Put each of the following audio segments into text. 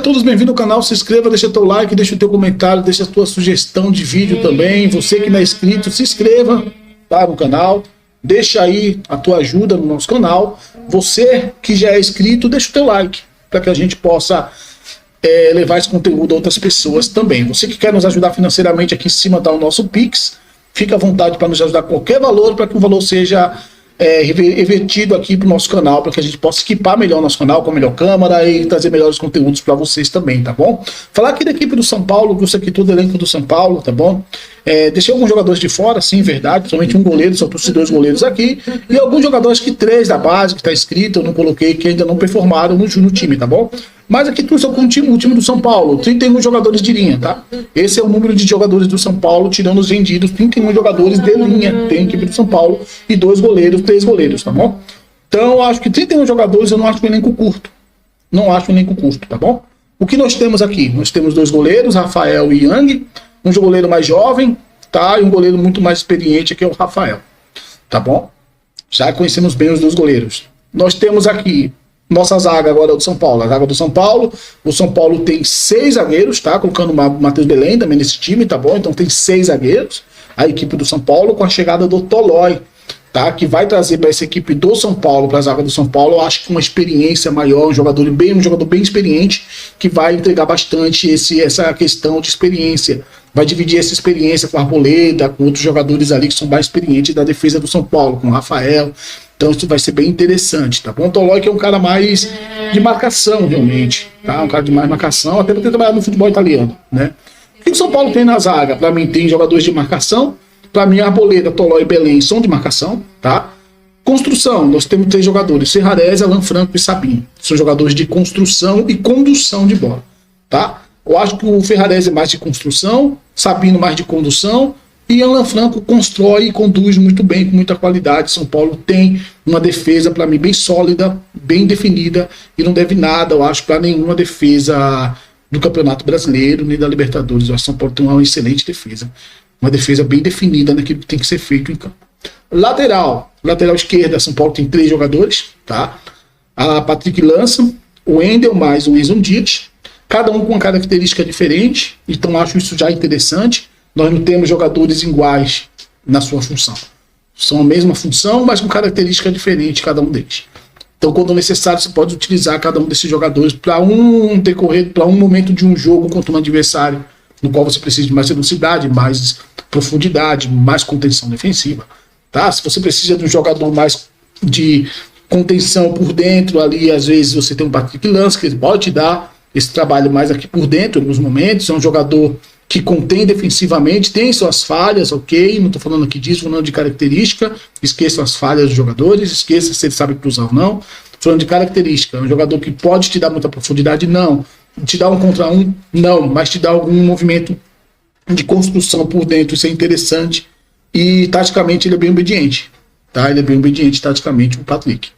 Todos bem-vindos ao canal, se inscreva, deixa teu like, deixa o teu comentário, deixa a tua sugestão de vídeo também. Você que não é inscrito, se inscreva, tá, no canal, deixa aí a tua ajuda no nosso canal. Você que já é inscrito, deixa o teu like, para que a gente possa levar esse conteúdo a outras pessoas também. Você que quer nos ajudar financeiramente, aqui em cima está o nosso Pix, fica à vontade para nos ajudar qualquer valor, para que o valor seja revertido aqui para o nosso canal, para que a gente possa equipar melhor o nosso canal, com a melhor câmera e trazer melhores conteúdos para vocês também, tá bom? Falar aqui da equipe do São Paulo, que isso aqui tudo elenco do São Paulo, tá bom? Deixei alguns jogadores de fora, sim, verdade, somente um goleiro, só trouxe 2 goleiros aqui, e alguns jogadores que 3 da base, que está escrito, eu não coloquei, que ainda não performaram no time, tá bom? Mas aqui tudo são com o time do São Paulo, 31 jogadores de linha, tá? Esse é o número de jogadores do São Paulo, tirando os vendidos, 31 jogadores de linha, tem a equipe do São Paulo, e 2 goleiros, 3 goleiros, tá bom? Então, eu acho que 31 jogadores eu não acho um elenco curto. Não acho um elenco curto, tá bom? O que nós temos aqui? Nós temos 2 goleiros, Rafael e Yang, um goleiro mais jovem, tá? E um goleiro muito mais experiente, que é o Rafael, tá bom? Já conhecemos bem os 2 goleiros. Nós temos aqui nossa zaga agora do São Paulo, a zaga do São Paulo. O São Paulo tem 6 zagueiros, tá? Colocando o Matheus Belém também nesse time, tá bom? Então tem 6 zagueiros, a equipe do São Paulo, com a chegada do Tolói, tá? Que vai trazer para essa equipe do São Paulo, para a zaga do São Paulo, eu acho que uma experiência maior, um jogador bem experiente, que vai entregar bastante essa questão de experiência. Vai dividir essa experiência com a Arboleda, com outros jogadores ali que são mais experientes da defesa do São Paulo, com o Rafael. Então isso vai ser bem interessante, tá bom? O Tolói que é um cara mais de marcação, realmente, tá? Um cara de mais marcação, até para ter trabalhado no futebol italiano, né? O que o São Paulo tem na zaga? Para mim tem jogadores de marcação. Para mim, a Arboleda, Tolói e Belém são de marcação, tá? Construção, nós temos 3 jogadores, Ferrarese, Alan Franco e Sabino. São jogadores de construção e condução de bola, tá? Eu acho que o Ferrarese é mais de construção, Sabino mais de condução, e Alan Franco constrói e conduz muito bem, com muita qualidade. São Paulo tem uma defesa, para mim, bem sólida, bem definida, e não deve nada, eu acho, para nenhuma defesa do Campeonato Brasileiro, nem da Libertadores. Eu acho que São Paulo tem uma excelente defesa. Uma defesa bem definida naquilo que tem que ser feito em campo. Lateral esquerda, São Paulo tem 3 jogadores, tá? A Patrick lança, o Wendel mais o Enzo Dias, cada um com uma característica diferente, então acho isso já interessante. Nós não temos jogadores iguais na sua função. São a mesma função, mas com característica diferente cada um deles. Então, quando necessário, você pode utilizar cada um desses jogadores para um momento de um jogo contra um adversário, no qual você precisa de mais velocidade, mais profundidade, mais contenção defensiva, tá? Se você precisa de um jogador mais de contenção por dentro ali, às vezes você tem um Patrick Lança, que pode te dar esse trabalho mais aqui por dentro, em alguns momentos. É um jogador que contém defensivamente, tem suas falhas, ok? Não estou falando aqui disso, falando de característica. Esqueça as falhas dos jogadores, esqueça se ele sabe cruzar ou não. Falando de característica, é um jogador que pode te dar muita profundidade, não. Te dá 1 contra 1, não, mas te dá algum movimento de construção por dentro, isso é interessante. E taticamente ele é bem obediente, tá? Ele é bem obediente taticamente, o Patrick.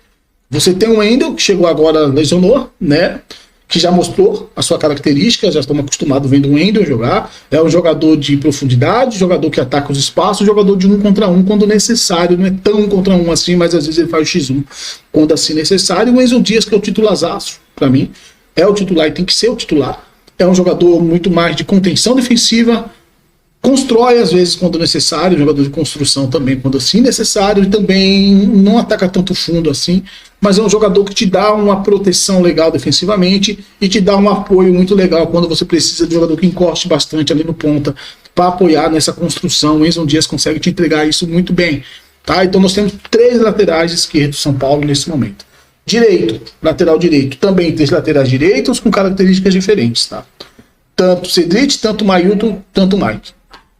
Você tem o Wendel, que chegou agora, lesionou, né? Que já mostrou a sua característica, já estamos acostumados vendo o Wendel jogar. É um jogador de profundidade, jogador que ataca os espaços, jogador de 1 contra 1 quando necessário. Não é tão 1 contra 1 assim, mas às vezes ele faz o X1 quando assim necessário. E o Enzo Dias, que é o titularzaço, para mim, é o titular e tem que ser o titular. É um jogador muito mais de contenção defensiva, constrói às vezes quando necessário, jogador de construção também quando assim necessário, e também não ataca tanto fundo assim, mas é um jogador que te dá uma proteção legal defensivamente e te dá um apoio muito legal quando você precisa de um jogador que encoste bastante ali no ponta para apoiar nessa construção. O Enzo Dias consegue te entregar isso muito bem, tá? Então nós temos 3 laterais esquerdos do São Paulo nesse momento. Direito, lateral direito, também 3 laterais direitos com características diferentes, tá? Tanto Cedric, tanto Mailton, tanto Mike.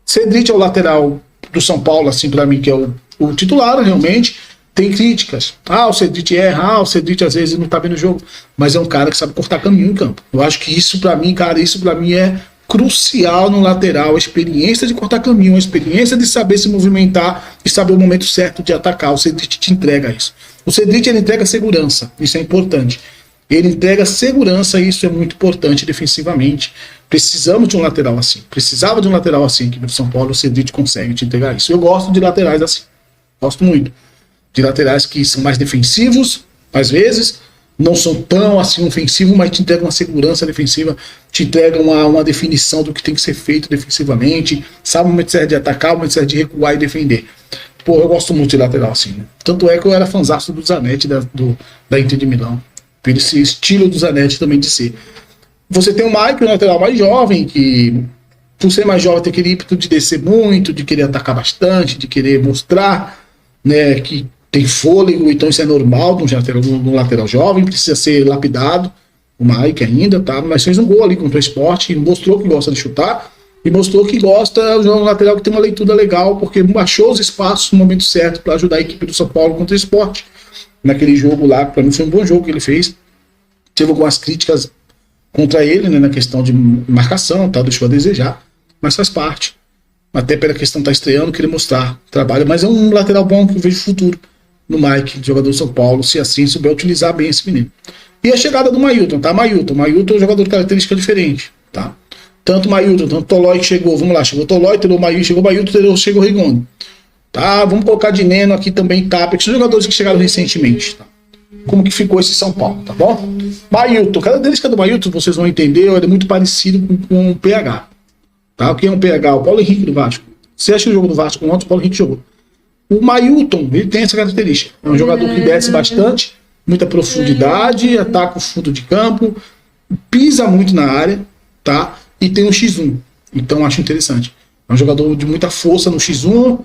Cedric é o lateral do São Paulo, assim, para mim, que é o titular, realmente. Tem críticas. O Cedric erra, o Cedric às vezes não tá vendo o jogo, mas é um cara que sabe cortar caminho em campo. Eu acho que isso para mim, cara, é crucial no lateral, a experiência de cortar caminho, a experiência de saber se movimentar e saber o momento certo de atacar. O Cedric te entrega isso. O Cedric, ele entrega segurança, isso é importante. Ele entrega segurança e isso é muito importante defensivamente. Precisamos de um lateral assim. Precisava de um lateral assim aqui no São Paulo. O Cedric consegue te entregar isso. Eu gosto de laterais assim. Gosto muito. De laterais que são mais defensivos, às vezes, não são tão assim ofensivos, mas te entregam uma segurança defensiva, te entregam uma definição do que tem que ser feito defensivamente, sabe o momento certo de atacar, o momento certo de recuar e defender. Pô, eu gosto muito de lateral assim, né? Tanto é que eu era fãzaço do Zanetti da Inter de Milão, por esse estilo do Zanetti também de ser. Você tem o Mike, um lateral mais jovem, que por ser mais jovem tem aquele ímpeto de descer muito, de querer atacar bastante, de querer mostrar, né, que tem fôlego, então isso é normal no lateral jovem, precisa ser lapidado, o Mike ainda, tá? Mas fez um gol ali contra o Sport, mostrou que gosta de chutar, e mostrou que gosta de um lateral que tem uma leitura legal, porque achou os espaços no momento certo para ajudar a equipe do São Paulo contra o Sport. Naquele jogo lá, para mim foi um bom jogo que ele fez. Teve algumas críticas contra ele, né, na questão de marcação, tá? Deixou a desejar, mas faz parte. Até pela questão de estar estreando, querer mostrar trabalho, mas é um lateral bom que eu vejo futuro no Mike, jogador do São Paulo, se assim souber utilizar bem esse menino. E a chegada do Mailton, tá? Mailton é um jogador de característica diferente, tá? Tanto Mailton, tanto Tolói que chegou, vamos lá, chegou Tolói, tirou Mailton, chegou Mailton, chegou Rigoni. Tá? Vamos colocar de Neno aqui também, Tapia, que são jogadores que chegaram recentemente, tá? Como que ficou esse São Paulo, tá bom? Mailton, cada característica do Mailton, vocês vão entender, ele é muito parecido com o PH. Tá? O que é um PH? O Paulo Henrique do Vasco. Você acha o jogo do Vasco ontem, o Paulo Henrique jogou. O Mailton, ele tem essa característica. É um jogador que desce bastante, muita profundidade, ataca o fundo de campo, pisa muito na área, tá? E tem um X1. Então acho interessante. É um jogador de muita força no X1,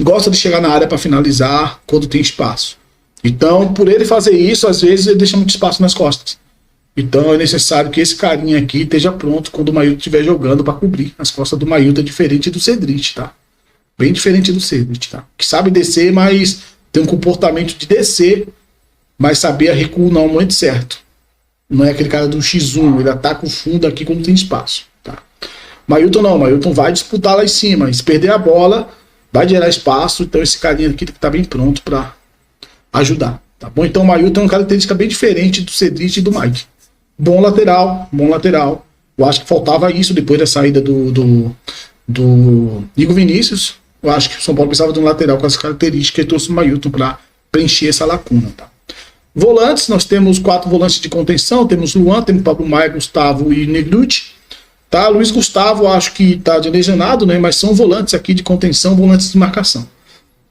gosta de chegar na área para finalizar quando tem espaço. Então, por ele fazer isso, às vezes ele deixa muito espaço nas costas. Então é necessário que esse carinha aqui esteja pronto quando o Mailton estiver jogando para cobrir. As costas do Mailton é diferente do Cedric, tá? Bem diferente do Cedric, tá? Que sabe descer, mas tem um comportamento de descer, mas saber a recuo no momento certo. Não é aquele cara do X1, ele ataca o fundo aqui quando tem espaço, tá? Mailton não, Mailton vai disputar lá em cima, e se perder a bola, vai gerar espaço, então esse carinha aqui tem que estar bem pronto para ajudar, tá bom? Então o Mailton é uma característica bem diferente do Cedric e do Mike. Bom lateral, bom lateral. Eu acho que faltava isso depois da saída do Igor Vinícius. Eu acho que o São Paulo precisava de um lateral com essa característica e trouxe o Mailton para preencher essa lacuna, tá? Volantes, nós temos 4 volantes de contenção, temos Luan, temos Pablo Maia, Gustavo e Negrucci, tá? Luiz Gustavo, acho que está lesionado, né? Mas são volantes aqui de contenção, volantes de marcação,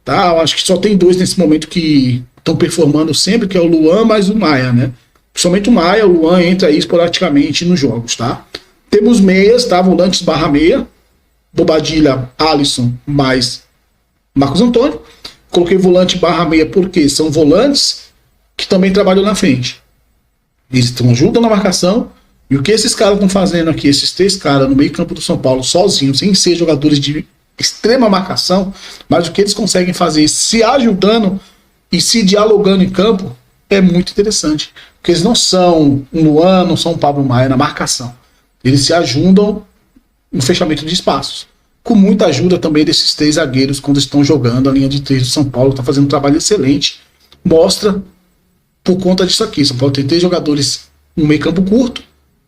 tá? Eu acho que só tem 2 nesse momento que estão performando sempre, que é o Luan mais o Maia, né? Principalmente o Maia, o Luan entra aí esporadicamente nos jogos, tá? Temos meias, tá? Volantes barra meia, Bobadilha, Alisson, mais Marcos Antônio. Coloquei volante barra meia porque são volantes que também trabalham na frente. Eles estão ajudando na marcação. E o que esses caras estão fazendo aqui, esses 3 caras no meio campo do São Paulo, sozinhos, sem ser jogadores de extrema marcação, mas o que eles conseguem fazer se ajudando e se dialogando em campo é muito interessante. Porque eles não são um Luan, não são um Pablo Maia na marcação. Eles se ajudam no fechamento de espaços. Com muita ajuda também desses 3 zagueiros quando estão jogando. A linha de 3 do São Paulo está fazendo um trabalho excelente. Mostra por conta disso aqui. São Paulo tem 3 jogadores no meio campo curto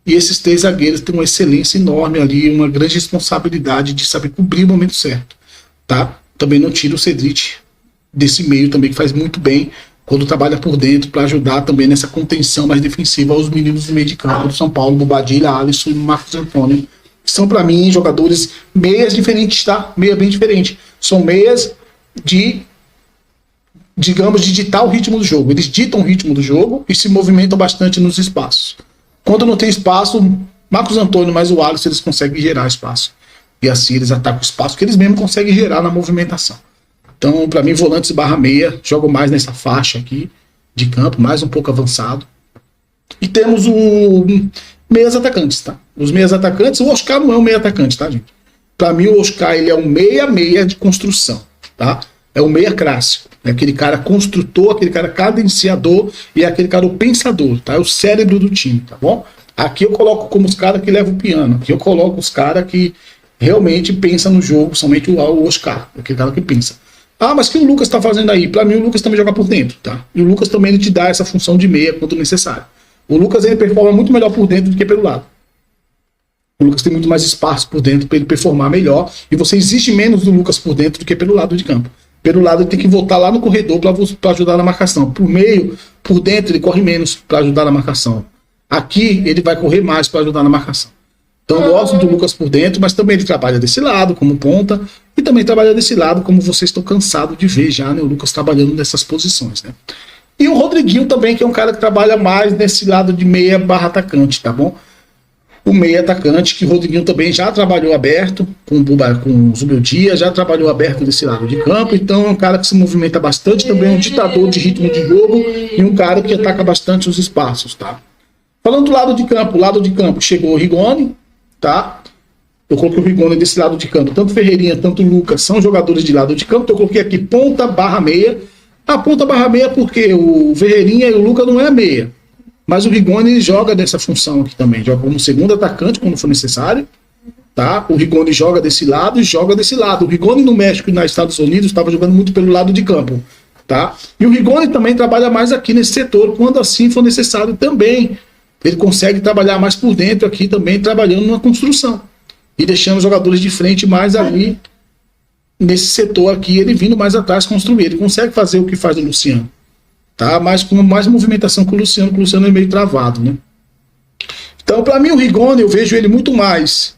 e esses 3 zagueiros têm uma excelência enorme ali, uma grande responsabilidade de saber cobrir o momento certo. Tá? Também não tira o Cedric desse meio também, que faz muito bem quando trabalha por dentro para ajudar também nessa contenção mais defensiva aos meninos do meio de campo do São Paulo, Bobadilha, Alisson e Marcos Antônio. São para mim jogadores meias diferentes, tá? Meia bem diferente. São meias de, digamos, de ditar o ritmo do jogo. Eles ditam o ritmo do jogo e se movimentam bastante nos espaços. Quando não tem espaço, Marcos Antônio mais o Alisson, eles conseguem gerar espaço. E assim eles atacam o espaço que eles mesmos conseguem gerar na movimentação. Então, para mim, volantes barra meia, jogam mais nessa faixa aqui de campo, mais um pouco avançado. E temos o meias atacantes, tá? Os meias atacantes, o Oscar não é um meia atacante, tá, gente? Para mim, o Oscar, ele é um meia de construção, tá? É um meia clássico. É aquele cara construtor, aquele cara cadenciador e é aquele cara o pensador, tá? É o cérebro do time, tá bom? Aqui eu coloco como os caras que levam o piano. Aqui eu coloco os caras que realmente pensam no jogo, somente o Oscar, aquele cara que pensa. Ah, mas o que o Lucas tá fazendo aí? Para mim, o Lucas também joga por dentro, tá? E o Lucas também ele te dá essa função de meia quando necessário. O Lucas ele performa muito melhor por dentro do que pelo lado. O Lucas tem muito mais espaço por dentro para ele performar melhor e você exige menos do Lucas por dentro do que pelo lado de campo. Pelo lado ele tem que voltar lá no corredor para ajudar na marcação. Por meio, por dentro ele corre menos para ajudar na marcação. Aqui ele vai correr mais para ajudar na marcação. Então eu gosto do Lucas por dentro, mas também ele trabalha desse lado como ponta e também trabalha desse lado, como vocês estão cansados de ver já, né? O Lucas trabalhando nessas posições, né? E o Rodriguinho também, que é um cara que trabalha mais nesse lado de meia barra atacante, tá bom? O meia atacante, que o Rodriguinho também já trabalhou aberto com o Zubeldia, já trabalhou aberto desse lado de campo, então é um cara que se movimenta bastante, também é um ditador de ritmo de jogo e um cara que ataca bastante os espaços, tá? Falando do lado de campo chegou o Rigoni, tá? Eu coloquei o Rigoni desse lado de campo, tanto Ferreirinha, tanto Lucas são jogadores de lado de campo, então eu coloquei aqui ponta barra meia. A ponta barra meia porque o Ferreirinha e o Lucas não é meia. Mas o Rigoni joga dessa função aqui também. Joga como segundo atacante quando for necessário. Tá? O Rigoni joga desse lado e joga desse lado. O Rigoni no México e nos Estados Unidos estava jogando muito pelo lado de campo. Tá? E o Rigoni também trabalha mais aqui nesse setor, quando assim for necessário também. Ele consegue trabalhar mais por dentro aqui também, trabalhando na construção. E deixando os jogadores de frente mais ali, nesse setor aqui, ele vindo mais atrás construir. Ele consegue fazer o que faz o Luciano. Tá? Mas com mais movimentação que o Luciano é meio travado, né? Então, para mim, o Rigoni, eu vejo ele muito mais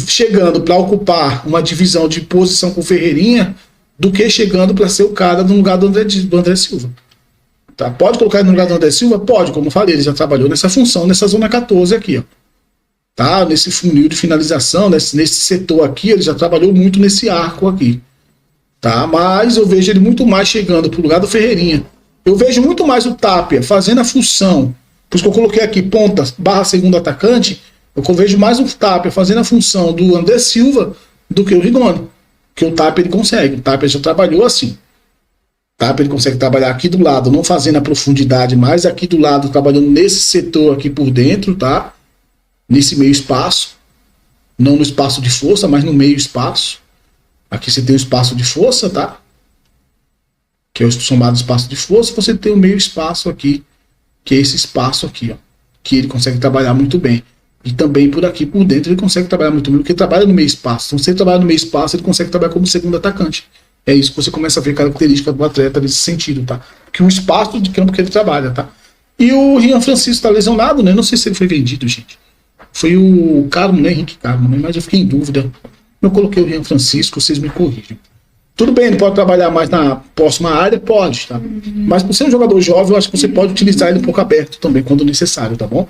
chegando para ocupar uma divisão de posição com o Ferreirinha do que chegando para ser o cara no lugar do André Silva. Tá? Pode colocar ele no lugar do André Silva? Pode, como eu falei, ele já trabalhou nessa função, nessa zona 14 aqui, ó. Tá? Nesse funil de finalização, nesse setor aqui, ele já trabalhou muito nesse arco aqui. Tá? Mas eu vejo ele muito mais chegando para o lugar do Ferreirinha. Eu vejo muito mais o Tapia fazendo a função, por isso que eu coloquei aqui ponta barra segundo atacante, eu vejo mais o Tapia fazendo a função do André Silva do que o Rigoni. Que o Tapia ele consegue, o Tapia já trabalhou assim. O Tapia ele consegue trabalhar aqui do lado, não fazendo a profundidade, mas aqui do lado, trabalhando nesse setor aqui por dentro, tá? Nesse meio espaço. Não no espaço de força, mas no meio espaço. Aqui você tem o espaço de força, tá? Que é o somado espaço de força. Você tem o meio espaço aqui, que é esse espaço aqui, ó. Que ele consegue trabalhar muito bem. E também por aqui, por dentro, ele consegue trabalhar muito bem, porque ele trabalha no meio espaço. Então, se ele trabalha no meio espaço, ele consegue trabalhar como segundo atacante. É isso que você começa a ver característica do atleta nesse sentido, tá? Que o espaço de campo que ele trabalha, tá? E o Rian Francisco tá lesionado, né? Não sei se ele foi vendido, gente. Foi o Carmo, né? Henrique Carmo, né? Mas eu fiquei em dúvida. Eu coloquei o Rian Francisco, vocês me corrigem. Tudo bem, ele pode trabalhar mais na próxima área? Pode, tá? Mas por ser um jogador jovem, eu acho que você pode utilizar ele um pouco aberto também, quando necessário, tá bom?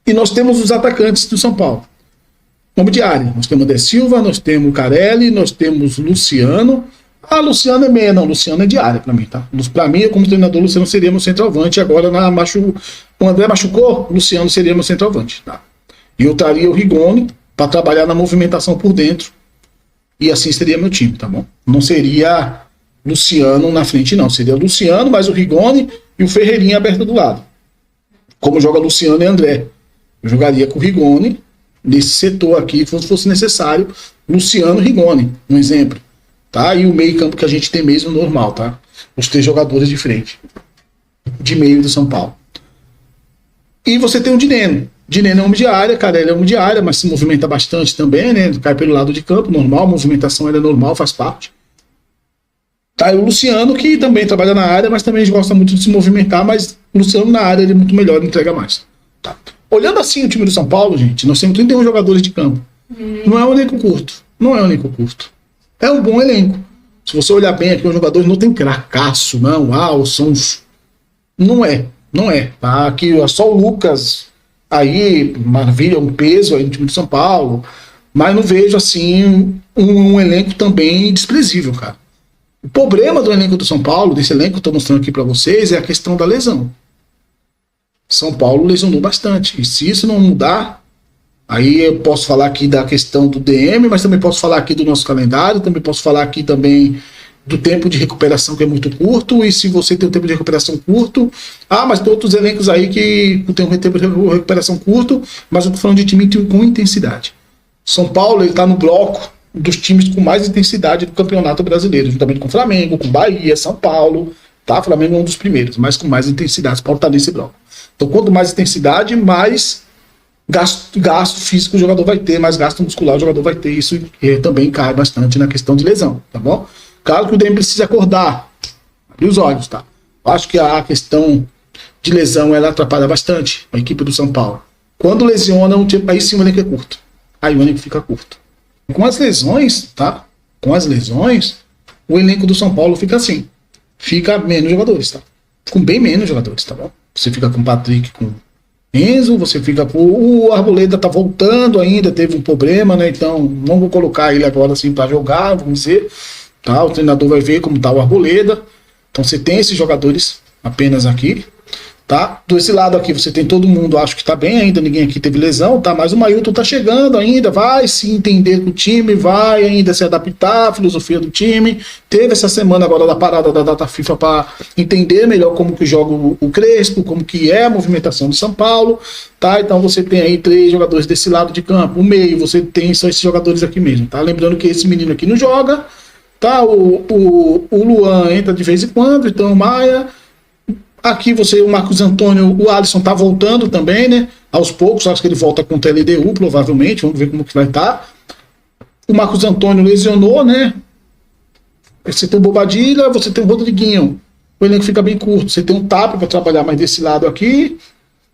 E nós temos os atacantes do São Paulo. Nome de área. Nós temos o André Silva, nós temos o Carelli, nós temos o Luciano. Ah, Luciano é meia, não. Luciano é de área pra mim, tá? Pra mim, eu como treinador, o Luciano seria meu centroavante. Agora, o André machucou, o Luciano seria meu centroavante, tá? E eu traria o Rigoni para trabalhar na movimentação por dentro. E assim seria meu time, tá bom? Não seria Luciano na frente, não. Seria o Luciano, mais o Rigoni e o Ferreirinha aberto do lado. Como joga Luciano e André. Eu jogaria com o Rigoni nesse setor aqui, se fosse necessário, Luciano e Rigoni, um exemplo. Tá? E o meio campo que a gente tem mesmo normal, tá? Os 3 jogadores de frente. De meio do São Paulo. E você tem o Dineno. Dineno é homem de área, Carelli é homem de área, mas se movimenta bastante também, né? Cai pelo lado de campo, normal, a movimentação é normal, faz parte. Tá, e o Luciano, que também trabalha na área, mas também gosta muito de se movimentar, mas o Luciano na área ele é muito melhor, ele entrega mais. Tá. Olhando assim o time do São Paulo, gente, nós temos 31 jogadores de campo. Não é um elenco curto. Não é um elenco curto. É um bom elenco. Se você olhar bem aqui, os jogadores não tem cracaço, não. São... Não é. Não é. Tá? Aqui é só o Lucas... Aí, maravilha, um peso aí no time do São Paulo, mas não vejo assim um elenco também desprezível, cara. O problema do elenco do São Paulo, desse elenco que eu tô mostrando aqui para vocês, é a questão da lesão. São Paulo lesionou bastante, e se isso não mudar, aí eu posso falar aqui da questão do DM, mas também posso falar aqui do nosso calendário, também posso falar aqui também do tempo de recuperação que é muito curto, e se você tem um tempo de recuperação curto, mas tem outros elencos aí que tem um tempo de recuperação curto, mas eu tô falando de time com intensidade. São Paulo, ele tá no bloco dos times com mais intensidade do Campeonato Brasileiro, juntamente com o Flamengo, com Bahia, São Paulo, tá? O Flamengo é um dos primeiros, mas com mais intensidade, São Paulo tá nesse bloco. Então, quanto mais intensidade, mais gasto físico o jogador vai ter, mais gasto muscular o jogador vai ter, isso também cai bastante na questão de lesão, tá bom? Claro que o DM precisa acordar, abrir os olhos, tá? Eu acho que a questão de lesão, ela atrapalha bastante a equipe do São Paulo. Quando lesiona, aí sim o elenco é curto. Aí o elenco fica curto. Com as lesões, tá? Com as lesões, o elenco do São Paulo fica assim. Fica menos jogadores, tá? Com bem menos jogadores, tá bom? Você fica com o Patrick, com Enzo, você fica com o Arboleda, tá voltando ainda, teve um problema, né? Então não vou colocar ele agora assim para jogar, vamos dizer, tá? O treinador vai ver como tá o Arboleda. Então você tem esses jogadores apenas aqui, tá? Do esse lado aqui você tem todo mundo, acho que tá bem ainda, ninguém aqui teve lesão, tá? Mas o Mailton tá chegando ainda, vai se entender com o time, vai ainda se adaptar à filosofia do time. Teve essa semana agora da parada da data FIFA para entender melhor como que joga o Crespo, como que é a movimentação do São Paulo, tá? Então você tem aí 3 jogadores desse lado de campo, o meio, você tem só esses jogadores aqui mesmo, tá? Lembrando que esse menino aqui não joga, tá? O Luan entra de vez em quando, então o Maia. Aqui o Marcos Antônio, o Alisson tá voltando também, né? Aos poucos, acho que ele volta com o LDU, provavelmente, vamos ver como que vai estar. O Marcos Antônio lesionou, né? Você tem o Bobadilha, você tem o Rodriguinho. O elenco fica bem curto. Você tem um Tapia para trabalhar mais desse lado aqui.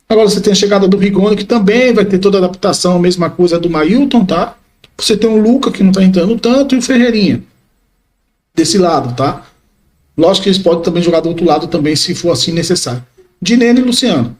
Agora você tem a chegada do Rigoni, que também vai ter toda a adaptação, a mesma coisa do Mailton, tá? Você tem o Luca, que não tá entrando tanto, e o Ferreirinha. Desse lado, tá? Lógico que eles podem também jogar do outro lado também, se for assim necessário. Dineno e Luciano.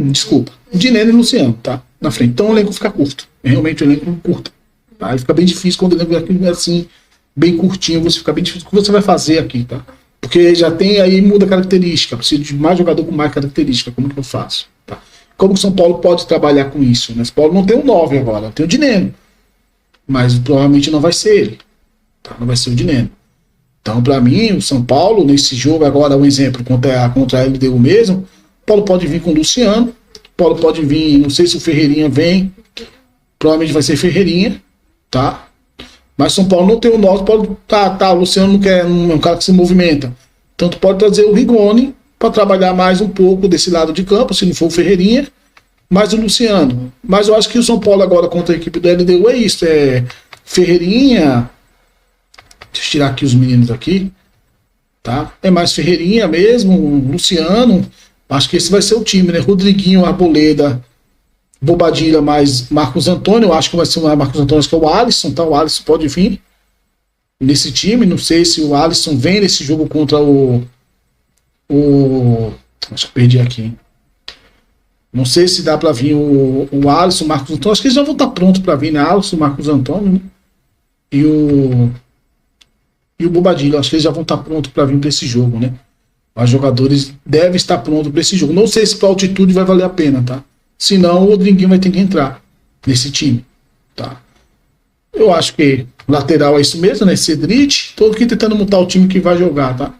Desculpa. Dineno e Luciano, tá? Na frente. Então o elenco fica curto. Realmente o elenco curto. Tá? E fica bem difícil quando o elenco é assim, bem curtinho, você fica bem difícil. O que você vai fazer aqui, tá? Porque já tem aí, muda a característica. Preciso de mais jogador com mais característica. Como que eu faço? Tá? Como que o São Paulo pode trabalhar com isso? Né? São Paulo não tem um 9 agora, tem o Dineno. Mas provavelmente não vai ser ele. Tá? Não vai ser o Dineno. Então, para mim, o São Paulo, nesse jogo agora, um exemplo, contra a LDU mesmo, o Paulo pode vir com o Luciano, o Paulo pode vir, não sei se o Ferreirinha vem, provavelmente vai ser Ferreirinha, tá? Mas São Paulo não tem o nosso, pode, tá, o Luciano não é um cara que se movimenta. Tanto pode trazer o Rigoni para trabalhar mais um pouco desse lado de campo, se não for o Ferreirinha, mais o Luciano. Mas eu acho que o São Paulo agora contra a equipe do LDU é isso, é Ferreirinha. Deixa eu tirar aqui os meninos aqui, tá? É mais Ferreirinha mesmo, Luciano. Acho que esse vai ser o time, né? Rodriguinho, Arboleda, Bobadilha, mais Marcos Antônio. Eu acho que vai ser o Marcos Antônio, acho que é o Alisson, tá? O Alisson pode vir nesse time. Não sei se o Alisson vem nesse jogo contra acho que perdi aqui, hein? Não sei se dá para vir o Alisson, Marcos Antônio. Acho que eles já vão estar prontos para vir, né? Alisson, Marcos Antônio, né? E o Bobadilha, acho que eles já vão estar prontos para vir para esse jogo, né? Os jogadores devem estar prontos para esse jogo. Não sei se para altitude vai valer a pena, tá? Senão o Rodriguinho vai ter que entrar nesse time, tá? Eu acho que lateral é isso mesmo, né? Cedric, todo aqui tentando montar o time que vai jogar, tá?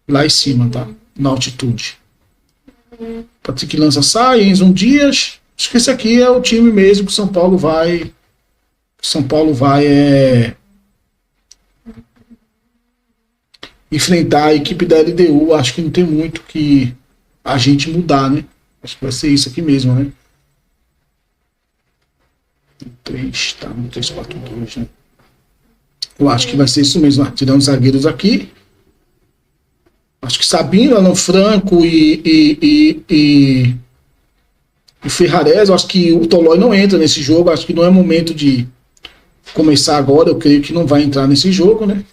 Lá em cima, tá? Na altitude. Patrick Lança sai, Enzo Dias. Acho que esse aqui é o time mesmo que o São Paulo vai. Enfrentar a equipe da LDU. Acho que não tem muito que a gente mudar, né? Acho que vai ser isso aqui mesmo, né? 3, tá? 3-4-2, né? Eu acho que vai ser isso mesmo. Tirando os zagueiros aqui. Acho que Sabino, Alan Franco e Ferrarese. Eu acho que o Tolói não entra nesse jogo. Acho que não é momento de começar agora. Eu creio que não vai entrar nesse jogo, né?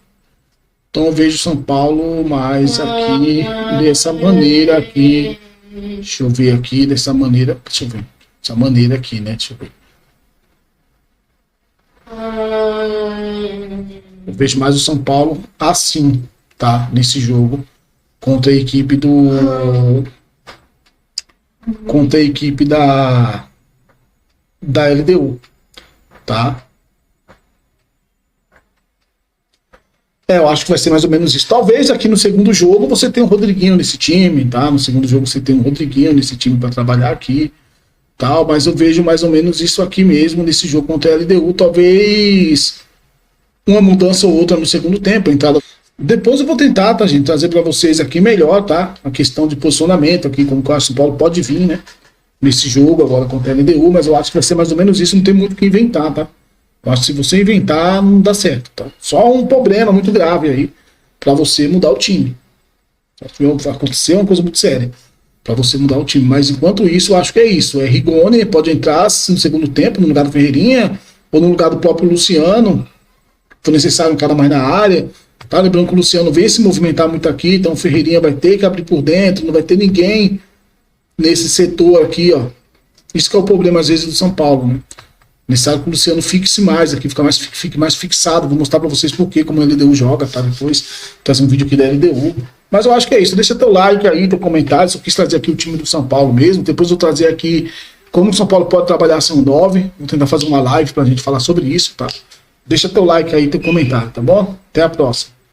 Então eu vejo São Paulo mais aqui, dessa maneira aqui. Deixa eu ver aqui, dessa maneira. Deixa eu ver. Dessa maneira aqui, né? Deixa eu ver. Eu vejo mais o São Paulo assim, tá? Nesse jogo. Contra a equipe da LDU. Tá? Eu acho que vai ser mais ou menos isso. Talvez aqui no segundo jogo você tenha um Rodriguinho nesse time, tá? No segundo jogo você tem um Rodriguinho nesse time para trabalhar aqui, tal. Mas eu vejo mais ou menos isso aqui mesmo nesse jogo contra a LDU. Talvez uma mudança ou outra no segundo tempo, entrada. Depois eu vou tentar, tá, gente, trazer para vocês aqui melhor, tá? A questão de posicionamento aqui, como que o São Paulo pode vir, né? Nesse jogo agora contra a LDU, mas eu acho que vai ser mais ou menos isso. Não tem muito o que inventar, tá? Eu acho que se você inventar, não dá certo, tá? Só um problema muito grave aí para você mudar o time. Aconteceu uma coisa muito séria para você mudar o time. Mas enquanto isso, eu acho que é isso. É Rigoni, pode entrar no segundo tempo, no lugar do Ferreirinha, ou no lugar do próprio Luciano. For necessário um cara mais na área. Tá? Lembrando que o Luciano vem se movimentar muito aqui, então o Ferreirinha vai ter que abrir por dentro, não vai ter ninguém nesse setor aqui, ó. Isso que é o problema, às vezes, do São Paulo, né? Necessário que o Luciano fixe mais aqui, fique mais fixado. Vou mostrar para vocês porquê, como a LDU joga, tá? Depois trazer um vídeo aqui da LDU. Mas eu acho que é isso. Deixa teu like aí, teu comentário. Eu quis trazer aqui o time do São Paulo mesmo. Depois eu vou trazer aqui como o São Paulo pode trabalhar sem o 9. Vou tentar fazer uma live pra gente falar sobre isso, tá? Deixa teu like aí, teu comentário, tá bom? Até a próxima.